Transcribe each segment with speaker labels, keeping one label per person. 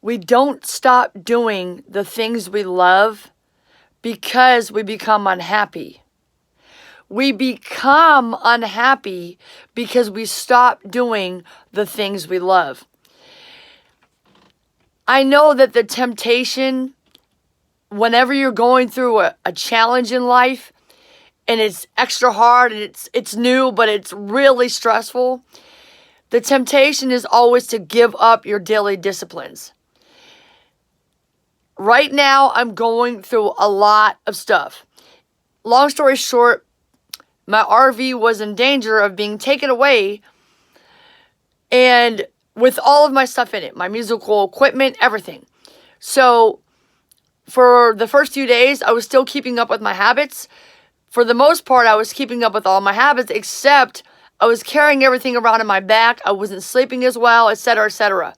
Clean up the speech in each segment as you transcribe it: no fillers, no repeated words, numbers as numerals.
Speaker 1: We don't stop doing the things we love because we become unhappy. We become unhappy because we stop doing the things we love. I know that the temptation, whenever you're going through a challenge in life, and it's extra hard, and it's new, but it's really stressful, the temptation is always to give up your daily disciplines. Right now, I'm going through a lot of stuff. Long story short, my RV was in danger of being taken away, and with all of my stuff in it, my musical equipment, everything. So for the first few days, I was still keeping up with my habits. For the most part, I was keeping up with all my habits, except I was carrying everything around in my back. I wasn't sleeping as well, etc., etc.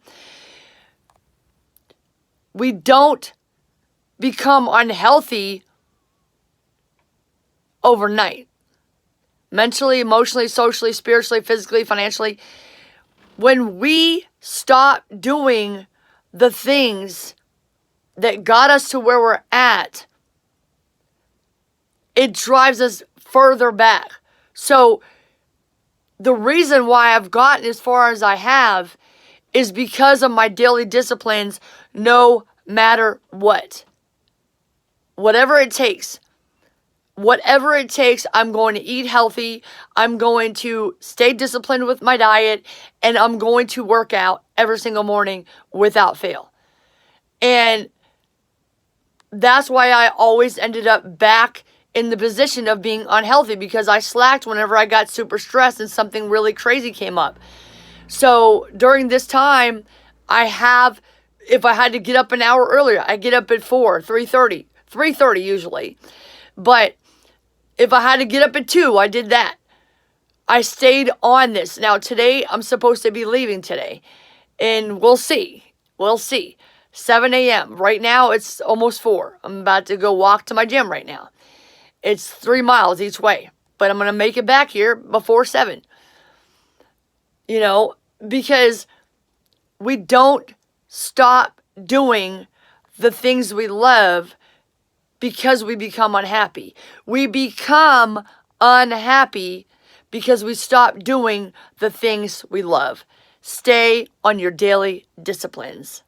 Speaker 1: We don't become unhealthy overnight. Mentally, emotionally, socially, spiritually, physically, financially. When we stop doing the things that got us to where we're at, it drives us further back. So the reason why I've gotten as far as I have is because of my daily disciplines, no matter what. Whatever it takes, I'm going to eat healthy, I'm going to stay disciplined with my diet, and I'm going to work out every single morning without fail. And that's why I always ended up back in the position of being unhealthy, because I slacked whenever I got super stressed and something really crazy came up. So during this time, if I had to get up an hour earlier, I get up at 3:30 usually. But if I had to get up at 2, I did that. I stayed on this. Now today, I'm supposed to be leaving today. And we'll see. 7 a.m. Right now, it's almost 4. I'm about to go walk to my gym right now. It's 3 miles each way. But I'm going to make it back here before 7. Because we don't stop doing the things we love because we become unhappy. We become unhappy because we stop doing the things we love. Stay on your daily disciplines.